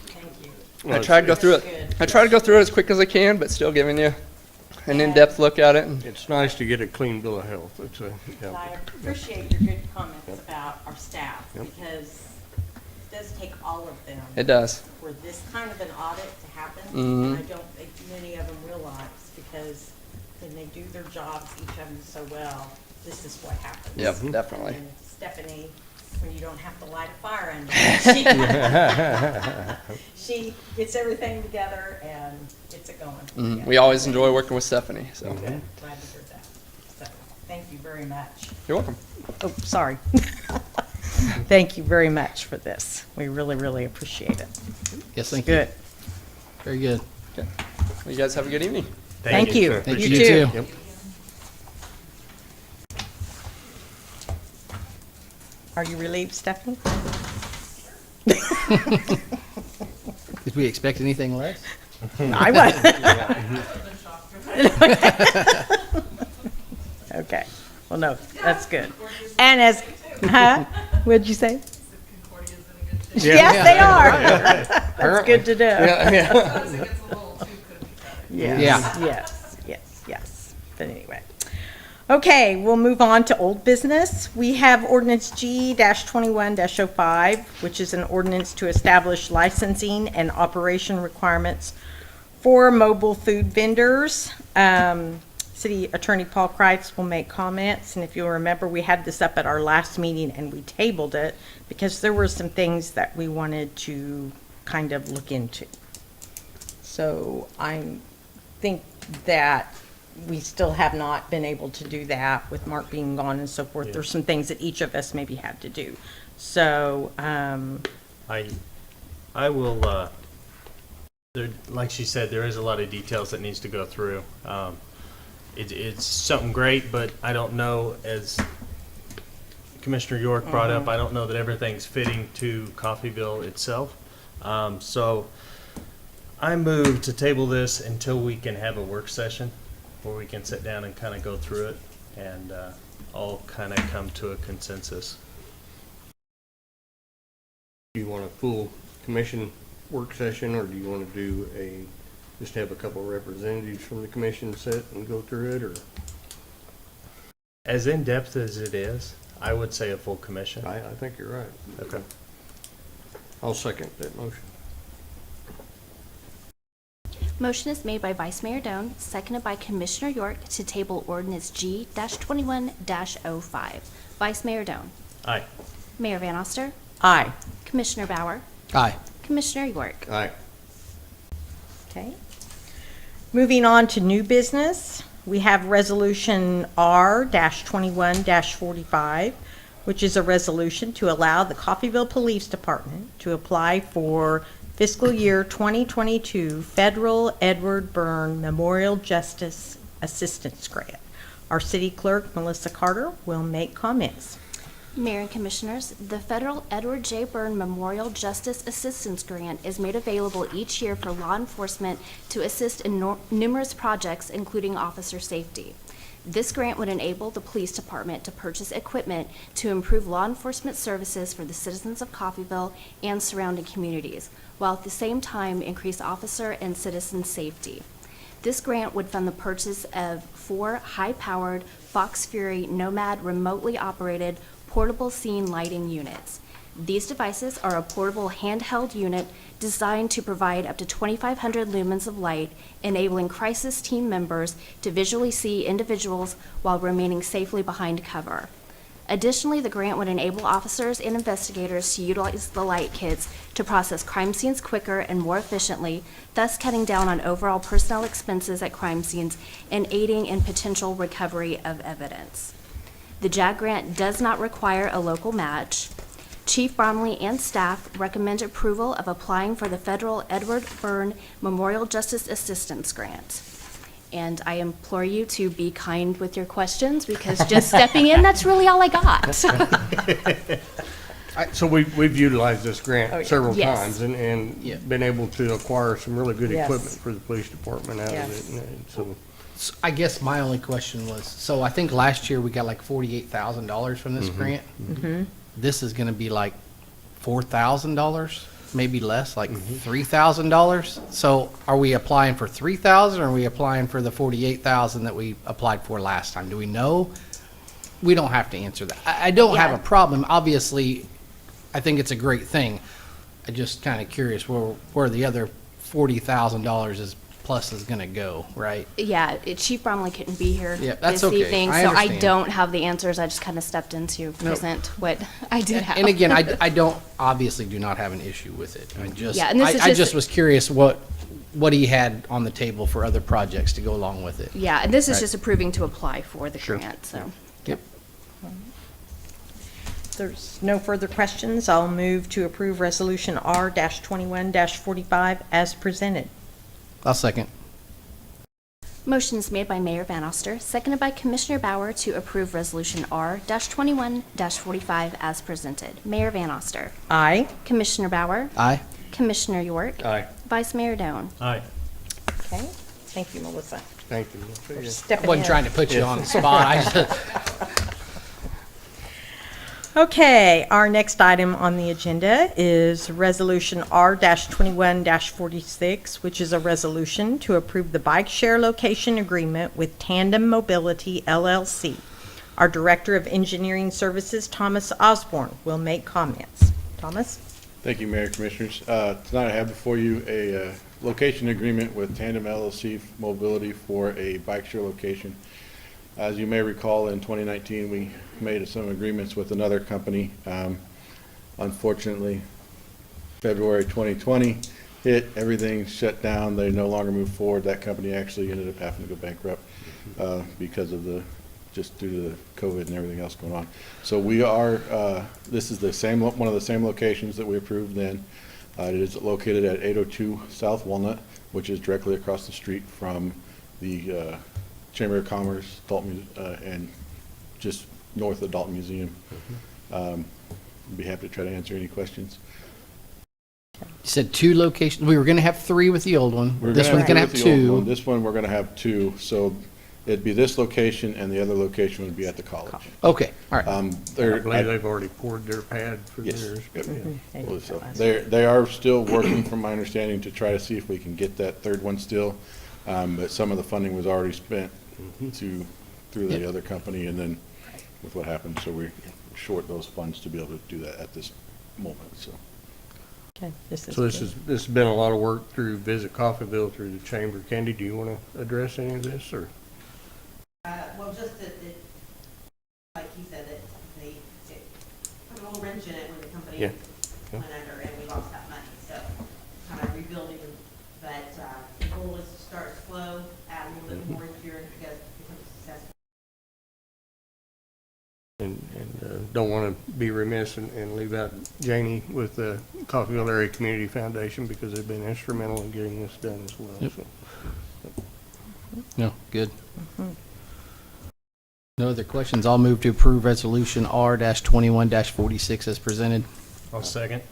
Thank you. I tried to go through it. Good. I try to go through it as quick as I can, but still giving you an in-depth look at it. And It's nice to get a clean bill of health. It's a, And I yeah. appreciate your good comments Yep. about our staff, Yep. because it does take all of them it does. for this kind of an audit to happen. Mhm. And I don't think many of them realize, because when they do their jobs, each of them so well, this is what happens. Yep, definitely. And Stephanie, when you don't have to light a fire under her, she gets everything together and gets it going. Yeah. We always enjoy working with Stephanie. So Good. Glad to hear that. So, thank you very much. you're welcome. Oh, sorry. Thank you very much for this. We really, really appreciate it. Yes, thank you. Good. Very good. Okay. Well, you guys have a good evening. Thank you. sir. Thank You you too. too. Yep. Are you relieved, Stephanie? Did we expect anything less? I was. Okay. Well, no, that's good. And as, what'd you say? Yes, they are. That's good to know. Yeah. Yes, Yeah. yes. But anyway. Okay, we'll move on to old business. We have ordinance G-21-05, which is an ordinance to establish licensing and operation requirements for mobile food vendors. City Attorney Paul Kreitz will make comments, and if you'll remember, we had this up at our last meeting and we tabled it because there were some things that we wanted to kind of look into. So I think that we still have not been able to do that with Mark being gone and so forth. There's some things that each of us maybe had to do. So, I will, there, like she said, there is a lot of details that needs to go through. It's something great, but I don't know, as Commissioner York brought up, I don't know that everything's fitting to Coffeyville itself. So I move to table this until we can have a work session where we can sit down and kind of go through it and all kind of come to a consensus. Do you want a full commission work session, or do you want to do just have a couple of representatives from the commission sit and go through it, or? As in-depth as it is, I would say a full commission. I think you're right. Okay. I'll second that motion. Motion is made by Vice Mayor Doan, seconded by Commissioner York to table ordinance G-21-05. Vice Mayor Doan. Aye. Mayor Van Oster. aye. Commissioner Bauer. Aye. Commissioner York. Aye. Okay. Moving on to new business, we have Resolution R-21-45, which is a resolution to allow the Coffeyville Police Department to apply for fiscal year 2022 Federal Edward Byrne Memorial Justice Assistance Grant. Our city clerk, Melissa Carter, will make comments. Mayor and Commissioners, the Federal Edward J. Byrne Memorial Justice Assistance Grant is made available each year for law enforcement to assist in numerous projects, including officer safety. This grant would enable the police department to purchase equipment to improve law enforcement services for the citizens of Coffeyville and surrounding communities, while at the same time increase officer and citizen safety. This grant would fund the purchase of 4 high-powered Fox Fury Nomad remotely operated portable scene lighting units. These devices are a portable handheld unit designed to provide up to 2,500 lumens of light, enabling crisis team members to visually see individuals while remaining safely behind cover. Additionally, the grant would enable officers and investigators to utilize the light kits to process crime scenes quicker and more efficiently, thus cutting down on overall personnel expenses at crime scenes and aiding in potential recovery of evidence. The JAG grant does not require a local match. Chief Bromley and staff recommend approval of applying for the federal Edward Byrne Memorial Justice Assistance Grant. And I implore you to be kind with your questions, because just stepping in, that's really all I got. So we've utilized this grant several Yes. times and Yeah. been able to acquire some really good Yes. equipment for the police department out Yes. of it. And so, I guess my only question was, so I think last year we got like $48,000 from this grant. This is gonna be like $4,000, maybe less, like $3,000. So are we applying for 3,000 or are we applying for the 48,000 that we applied for last time? Do we know? We don't have to answer that. I don't have a Yeah. problem. Obviously, I think it's a great thing. I'm just kind of curious where the other $40,000 is plus is gonna go, right? Yeah, Chief Bromley couldn't be here Yeah, that's this okay. evening, I so I understand. don't have the answers. I just kind of stepped in to present what I did have. And again, I don't, obviously do not have an issue with it. I just, Yeah, and this is I just- just was curious what he had on the table for other projects to go along with it. Yeah, and this is Right. just approving to apply for the Sure. grant, so. Yep. If there's no further questions, I'll move to approve Resolution R-21-45 as presented. I'll second. Motion is made by Mayor Van Oster, seconded by Commissioner Bauer to approve Resolution R-21-45 as presented. Mayor Van Oster. Aye. Commissioner Bauer. Aye. Commissioner York. aye, Vice Mayor Doan. aye. Okay, thank you, Melissa, Thank you. for Yeah. stepping in. Wasn't trying to put you on the spot. I just, Okay, our next item on the agenda is Resolution R-21-46, which is a resolution to approve the bike share location agreement with Tandem Mobility LLC. Our Director of Engineering Services, Thomas Osborne, will make comments. Thomas? Thank you, Mayor, Commissioners. Tonight I have before you a location agreement with Tandem LLC Mobility for a bike share location. As you may recall, in 2019, we made some agreements with another company. Unfortunately, February 2020 hit, everything shut down. They no longer moved forward. That company actually ended up having to go bankrupt because of just due to the COVID and everything else going on. So we are, this is one of the same locations that we approved then. It is located at 802 South Walnut, which is directly across the street from the Chamber of Commerce, Dalton, and just north of Dalton Museum. Be happy to try to answer any questions. you said 2 locations. We were gonna have 3 with the old one. We're This one's gonna have with the old one. 2. This one, we're gonna have 2, so it'd be this location and the other location would be at the college. Okay, all right. I believe they've already poured their pad for Yes. theirs. Yep. They Well, did so that last they are still working, from my understanding, to try to see if we can get that third one still. But some of the funding was already spent through the Yep. other company, and then with what happened, so we're short those funds to be able to do that at this moment, so. Okay, this is So this good. has been a lot of work through Visit Coffeyville, through the chamber. Candy, do you want to address any of this, or? Well, just that, like he said, that they put a little wrench in it when the company Yeah. went under and we lost that money, so kind of rebuilding, but the goal is to start slow, add a little bit more each year and because it becomes successful. And don't want to be remiss and leave out Janie with the Coffeyville Area Community Foundation, because they've been instrumental in getting this done as well. Yep. So, No, good. No other questions. I'll move to approve Resolution R-21-46 as presented. I'll second.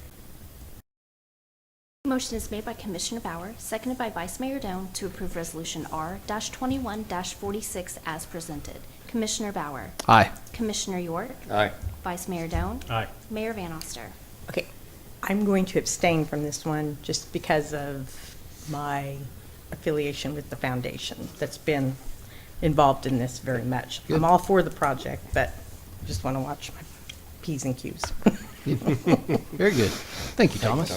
Motion is made by Commissioner Bauer, seconded by Vice Mayor Doan to approve Resolution R-21-46 as presented. Commissioner Bauer. Aye. Commissioner York. aye. Vice Mayor Doan. Aye. Mayor Van Oster. Okay, I'm going to abstain from this one just because of my affiliation with the foundation that's been involved in this very much. Good. I'm all for the project, but just want to watch my P's and Q's. Very good. Thank you, Thomas.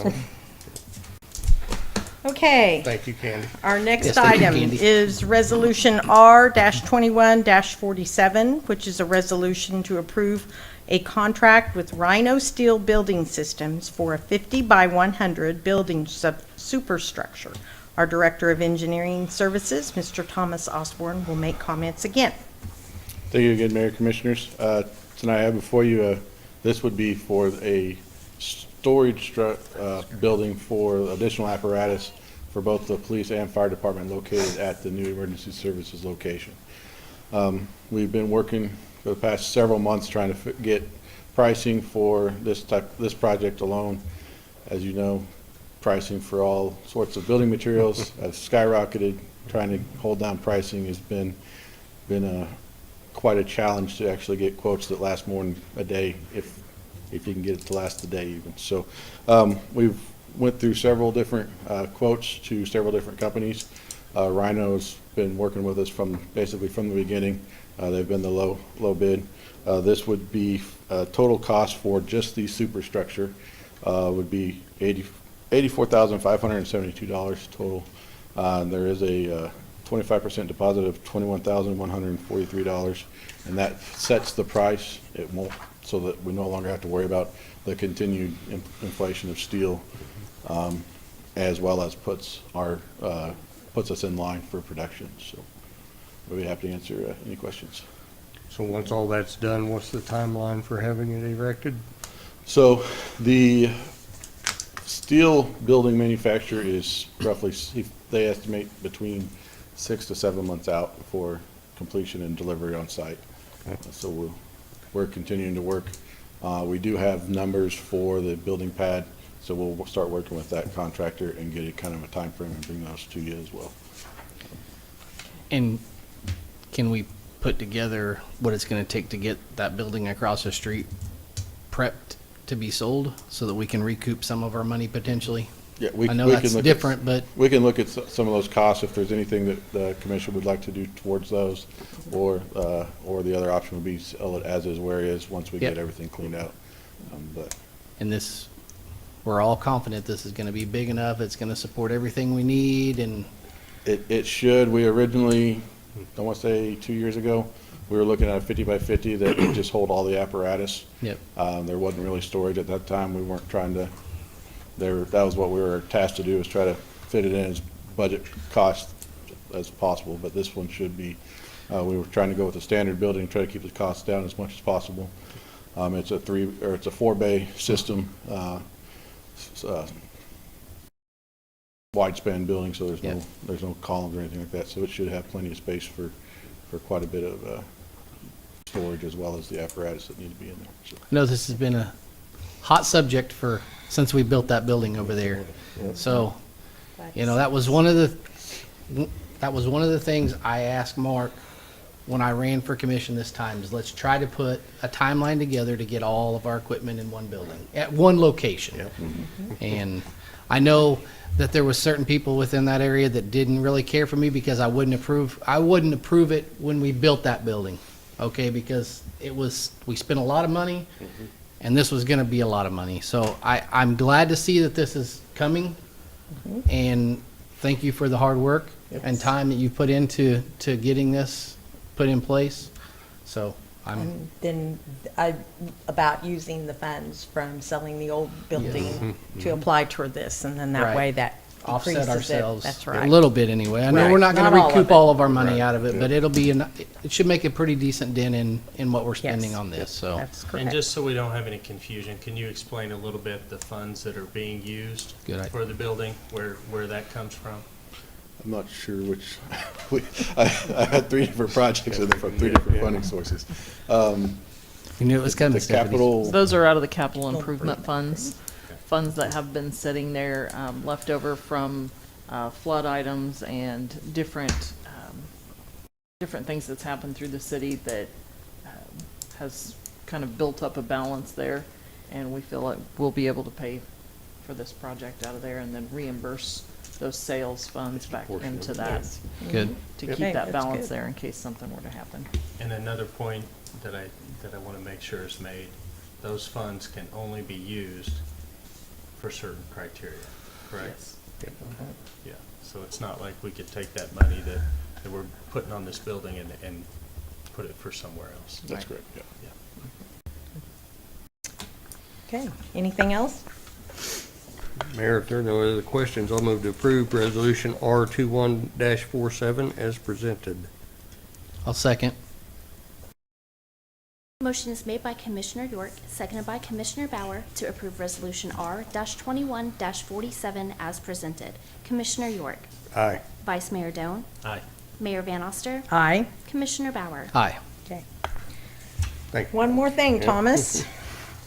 Okay. Thank you, Candy. Our next Yes, thank you, item Candy. is Resolution R-21-47, which is a resolution to approve a contract with Rhino Steel Building Systems for a 50 by 100 building superstructure. Our Director of Engineering Services, Mr. Thomas Osborne, will make comments again. Thank you again, Mayor Commissioners. Tonight I have before you, this would be for a storage building for additional apparatus for both the police and fire department located at the new emergency services location. We've been working for the past several months trying to get pricing for this project alone. As you know, pricing for all sorts of building materials has skyrocketed. Trying to hold down pricing has been quite a challenge to actually get quotes that last more than a day, if you can get it to last a day even. So we've went through several different quotes to several different companies. Rhino's been working with us basically from the beginning. They've been the low bid. This would be total cost for just the superstructure would be $84,572 total. There is a 25% deposit of $21,143, and that sets the price. It won't, so that we no longer have to worry about the continued inflation of steel, as well as puts us in line for production. So we'll be happy to answer any questions. So once all that's done, what's the timeline for having it erected? So the steel building manufacturer is roughly, they estimate between 6 to 7 months out for completion and delivery on site. So we're continuing to work. We do have numbers for the building pad, so we'll start working with that contractor and get a kind of a time frame and bring those to you as well. And can we put together what it's going to take to get that building across the street prepped to be sold so that we can recoup some of our money potentially? Yeah, I know that's different, but we can look at some of those costs if there's anything that the commission would like to do towards those, or the other option would be sell it as is where it is once we Yep. get everything cleaned out. in this, we're all confident this is going to be big enough. It's going to support everything we need, and It should. We originally, I want to say 2 years ago, we were looking at a 50 by 50 that would just hold all the apparatus. Yep. There wasn't really storage at that time. We weren't trying to, that was what we were tasked to do, is try to fit it in as budget cost as possible. But this one should be, we were trying to go with a standard building, try to keep the costs down as much as possible. It's a 4-bay system, wide span building, so there's no columns or anything like that. So it should have plenty of space for quite a bit of storage, as well as the apparatus that need to be in there. So. I know this has been a hot subject since we built that building over there. So, that was one of the things I asked Mark when I ran for commission this time, is let's try to put a timeline together to get all of our equipment in one building at one location. Yep. And I know that there was certain people within that area that didn't really care for me because I wouldn't approve it when we built that building. Okay, because we spent a lot of money, and this was going to be a lot of money. So I'm glad to see that this is coming, and thank you for the hard work and time that you put into getting this put in place. So And then about using the funds from selling the old building to apply toward this, and then that Right. way that offset increases ourselves it. That's a right. little bit anyway. I know Right. we're not going Not to all of recoup it. all of our money out of it, but it should make a pretty decent dent in what we're spending Yes. on this. So That's And correct. just so we don't have any confusion, can you explain a little bit the funds that are being used Good idea. for the building, where that comes from? I'm not sure which. I had 3 different projects in there from 3 different funding sources. you knew it was coming. The Stephanie. capital. Those are out of the capital improvement funds, funds that have been sitting there, left over from flood items and different things that's happened through the city that has kind of built up a balance there. And we feel like we'll be able to pay for this project out of there and then reimburse those sales funds back into that Good. to Okay, keep that that's balance good. there in case something were to happen. And another point that I want to make sure is made, those funds can only be used for certain criteria, correct? Yes. Yeah, so it's not like we could take that money that we're putting on this building and put it for somewhere else. That's correct, yeah. Okay, anything else? Mayor, if there are no other questions, I'll move to approve Resolution R21-47 as presented. I'll second. Motion is made by Commissioner York, seconded by Commissioner Bauer to approve Resolution R-21-47 as presented. Commissioner York, Aye. Vice Mayor Doan, Aye. Mayor Van Oster, Aye. Commissioner Bauer. Aye. Okay. Thank you. One more thing, Thomas.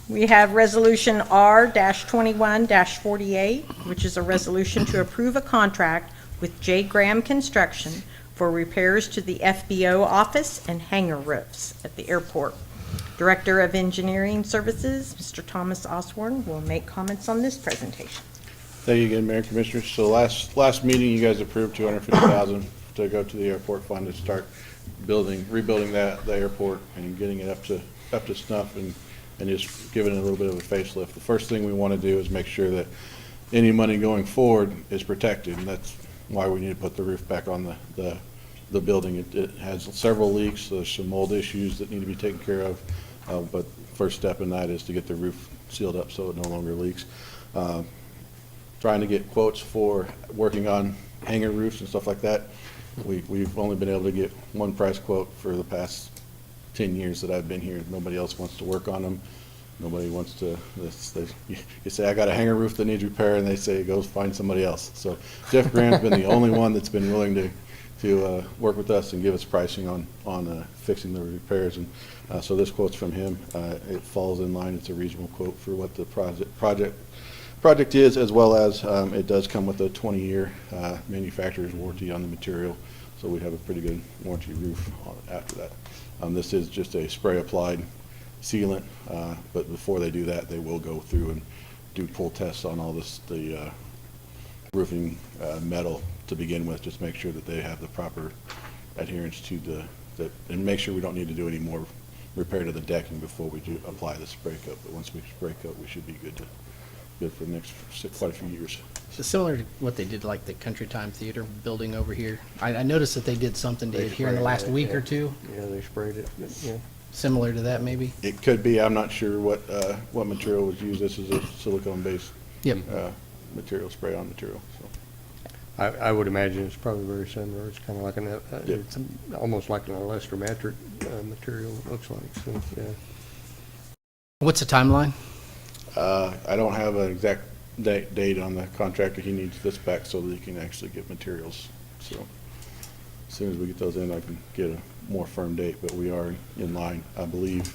We have Resolution R-21-48, which is a resolution to approve a contract with J. Graham Construction for repairs to the FBO office and hangar roofs at the airport. Director of Engineering Services, Mr. Thomas Osborne, will make comments on this presentation. Thank you again, Mayor and Commissioners. So last meeting, you guys approved $250,000 to go to the airport fund to start rebuilding the airport and getting it up to snuff and just giving it a little bit of a facelift. The first thing we want to do is make sure that any money going forward is protected, and that's why we need to put the roof back on the building. It has several leaks. There's some mold issues that need to be taken care of, but first step in that is to get the roof sealed up so it no longer leaks. Trying to get quotes for working on hangar roofs and stuff like that. We've only been able to get one price quote for the past 10 years that I've been here. Nobody else wants to work on them. Nobody wants to, you say, I got a hangar roof that needs repair, and they say, go find somebody else. So Jeff Graham's been the only one that's been willing to work with us and give us pricing on fixing the repairs. And so this quote's from him. It falls in line. It's a reasonable quote for what the project is, as well as it does come with a 20-year manufacturer's warranty on the material. So we have a pretty good warranty roof after that. This is just a spray applied sealant, but before they do that, they will go through and do pull tests on all the roofing metal to begin with, just make sure that they have the proper adherence to and make sure we don't need to do any more repair to the decking before we do apply the spray coat. But once we spray coat, we should be good for the next quite a few years. So similar to what they did like the Country Time Theater building over here. I noticed that they did something to it here in the last week or two. Yeah, they sprayed it, yeah. Similar to that, maybe? It could be. I'm not sure what material was used. This is a silicone-based material, spray-on material. So. I would imagine it's probably very similar. It's kind of like it's almost like an elastrometric material, it looks like. So, yeah. What's the timeline? I don't have an exact date on the contractor. He needs this back so that he can actually get materials. So as soon as we get those in, I can get a more firm date, but we are in line, I believe,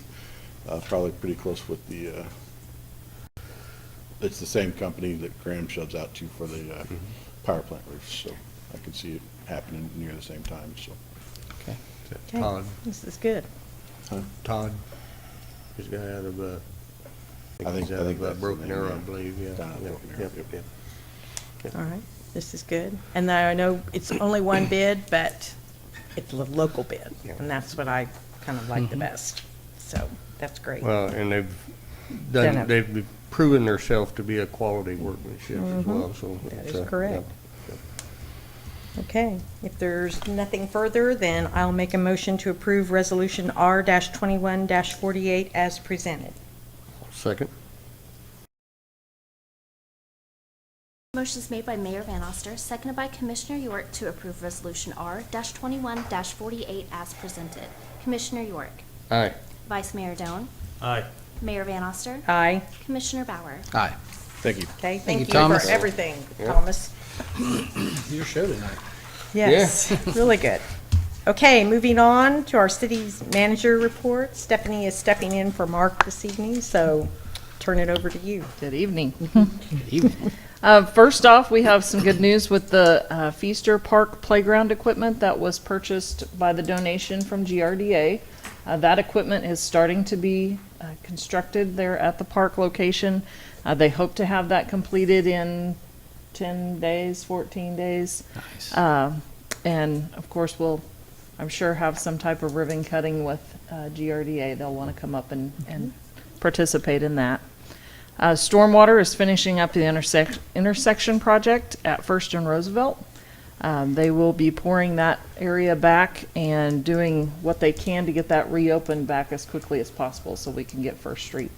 probably pretty close with it's the same company that Graham shoves out to for the power plant roofs, so I can see it happening near the same time. So. Okay. Okay, Todd. this is good. Huh? Todd. He's got out of, I think he's out of that's the Broken name, Arrow, yeah. I believe, yeah. Down at Yep, Broken Arrow, yep, yep. yep. All right, this is good. And I know it's only one bid, but it's a local bid, Yeah. and that's what I kind of like the best. So that's great. Well, and Done it. they've proven themselves to be a quality workmanship as well, so. That it's, is correct. yep. Okay, if there's nothing further, then I'll make a motion to approve Resolution R-21-48 as presented. Second. Motion is made by Mayor Van Oster, seconded by Commissioner York to approve Resolution R-21-48 as presented. Commissioner York, Aye. Vice Mayor Doan, Aye. Mayor Van Oster, Aye. Commissioner Bauer. Aye. Thank you. Okay, Thank you, thank you Thomas. for everything, Thomas. Your show tonight. Yes, really good. Okay, moving on to our city's manager report. Stephanie is stepping in for Mark this evening, so turn it over to you. Good evening. Good evening. First off, we have some good news with the Feaster Park playground equipment that was purchased by the donation from GRDA. That equipment is starting to be constructed there at the park location. They hope to have that completed in 10 days, 14 days. Nice. And of course, we'll, I'm sure, have some type of ribbon cutting with GRDA. They'll want to come up and participate in that. Stormwater is finishing up the intersection project at First and Roosevelt. They will be pouring that area back and doing what they can to get that reopened back as quickly as possible so we can get First Street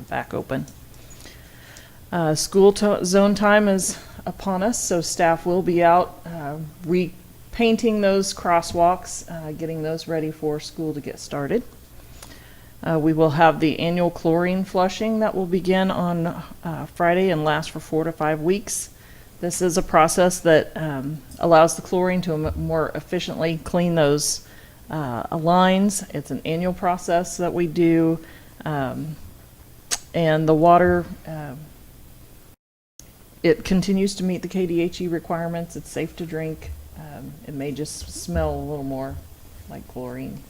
back open. School zone time is upon us, so staff will be out repainting those crosswalks, getting those ready for school to get started. We will have the annual chlorine flushing that will begin on Friday and last for 4 to 5 weeks. This is a process that allows the chlorine to more efficiently clean those lines. It's an annual process that we do. And the water, it continues to meet the KDHE requirements. It's safe to drink. It may just smell a little more like chlorine.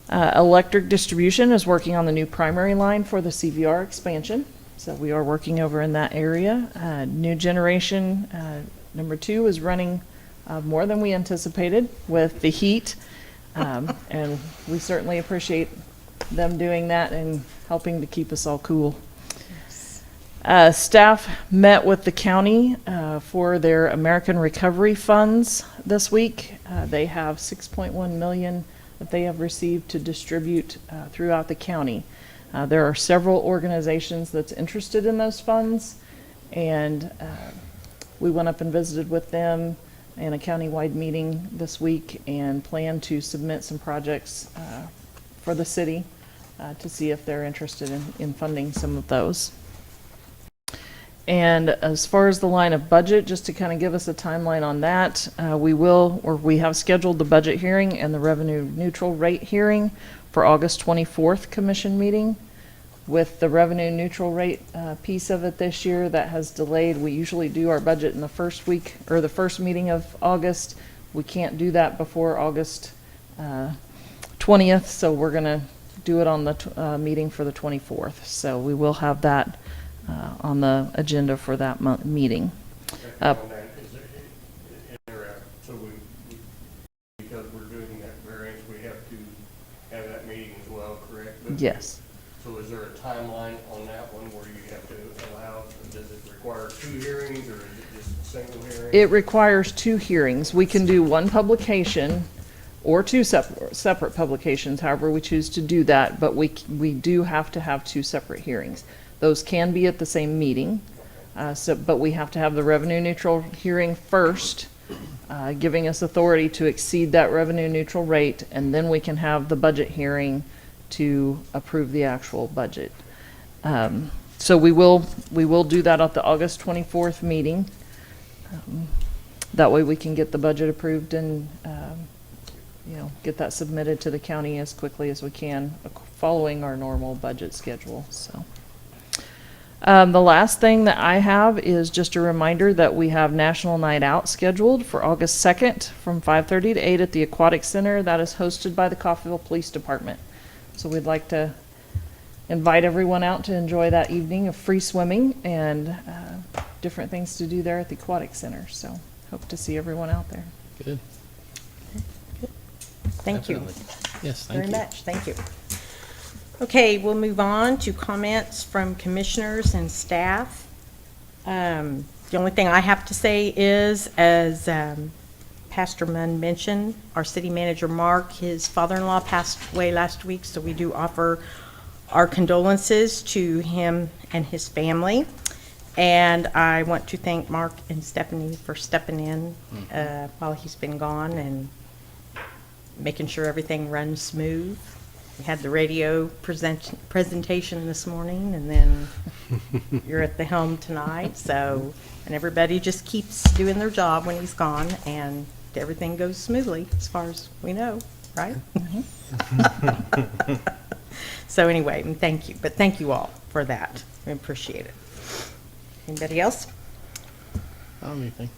Electric distribution is working on the new primary line for the CVR expansion. So we are working over in that area. New generation, number 2, is running more than we anticipated with the heat. And we certainly appreciate them doing that and helping to keep us all cool. Staff met with the county for their American Recovery Funds this week. They have $6.1 million that they have received to distribute throughout the county. There are several organizations that's interested in those funds, and we went up and visited with them in a countywide meeting this week and plan to submit some projects for the city to see if they're interested in funding some of those. And as far as the line of budget, just to kind of give us a timeline on that, we have scheduled the budget hearing and the revenue neutral rate hearing for August 24th commission meeting. With the revenue neutral rate piece of it this year, that has delayed. We usually do our budget in the first week or the first meeting of August. We can't do that before August 20th, so we're going to do it on the meeting for the 24th. So we will have that on the agenda for that meeting. So because we're doing that variance, we have to have that meeting as well, correct? Yes. So is there a timeline on that one where you have to allow, does it require 2 hearings or is it just a single hearing? It requires 2 hearings. We can do one publication or 2 separate publications, however we choose to do that, but we do have to have 2 separate hearings. Those can be at the same meeting, but we have to have the revenue neutral hearing first, giving us authority to exceed that revenue neutral rate, and then we can have the budget hearing to approve the actual budget. So we will do that at the August 24th meeting. That way we can get the budget approved and get that submitted to the county as quickly as we can, following our normal budget schedule. So. The last thing that I have is just a reminder that we have National Night Out scheduled for August 2nd from 5:30 to 8 at the Aquatic Center. That is hosted by the Coffeyville Police Department. So we'd like to invite everyone out to enjoy that evening of free swimming and different things to do there at the Aquatic Center. So hope to see everyone out there. Good. Thank you Yes, thank very you. much. Thank you. Okay, we'll move on to comments from commissioners and staff. The only thing I have to say is, as Pastor Munn mentioned, our city manager, Mark, his father-in-law passed away last week, so we do offer our condolences to him and his family. And I want to thank Mark and Stephanie for stepping in while he's been gone and making sure everything runs smooth. We had the radio presentation this morning, and then you're at the helm tonight. So, and everybody just keeps doing their job when he's gone, and everything goes smoothly as far as we know, right? So anyway, thank you. But thank you all for that. We appreciate it. Anybody else? I don't have anything.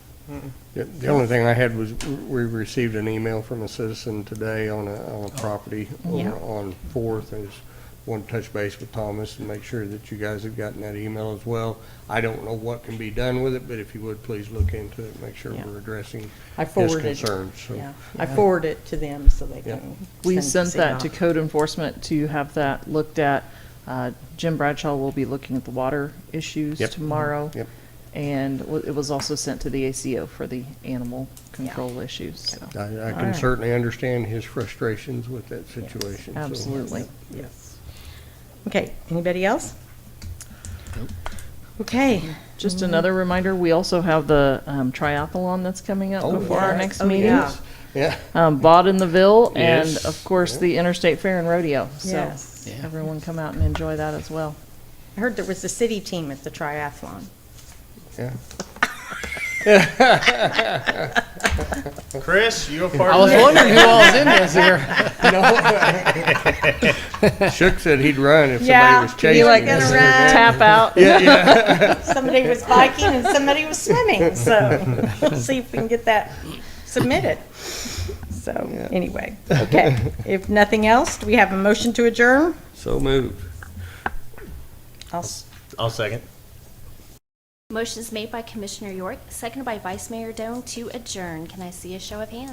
The only thing I had was we received an email from a citizen today on a property Yeah. over on 4th. I just want to touch base with Thomas and make sure that you guys have gotten that email as well. I don't know what can be done with it, but if you would, please look into it, make sure Yeah. we're addressing I his forwarded. concerns. So. Yeah, I forwarded it to them so they Yeah. can. We send sent that out. to code enforcement to have that looked at. Jim Bradshaw will be looking at the water issues Yep. tomorrow. Yep. And it was also sent to the ACO for the animal control issues, so. I All can right. certainly understand his frustrations with that situation. so- Absolutely. Yes. Okay, anybody else? Okay. Just another reminder, we also have the triathlon that's coming up Oh, before our yes. next Oh, meeting. yeah. Yeah. Bought in the Ville, and Yes. of course, the Interstate Fair and Rodeo. So Yes. Yeah. everyone come out and enjoy that as well. I heard there was a city team at the triathlon. Yeah. Chris, you a part I of was that? wondering who all was in this here. Shook said he'd run if Yeah, somebody was he chasing was him. gonna So- run. Tap out. Somebody was biking and somebody was swimming, so we'll see if we can get that submitted. So, anyway, okay. If nothing else, do we have a motion to adjourn? So moved. I'll second. Motion is made by Commissioner York, seconded by Vice Mayor Doan to adjourn. Can I see a show of hands?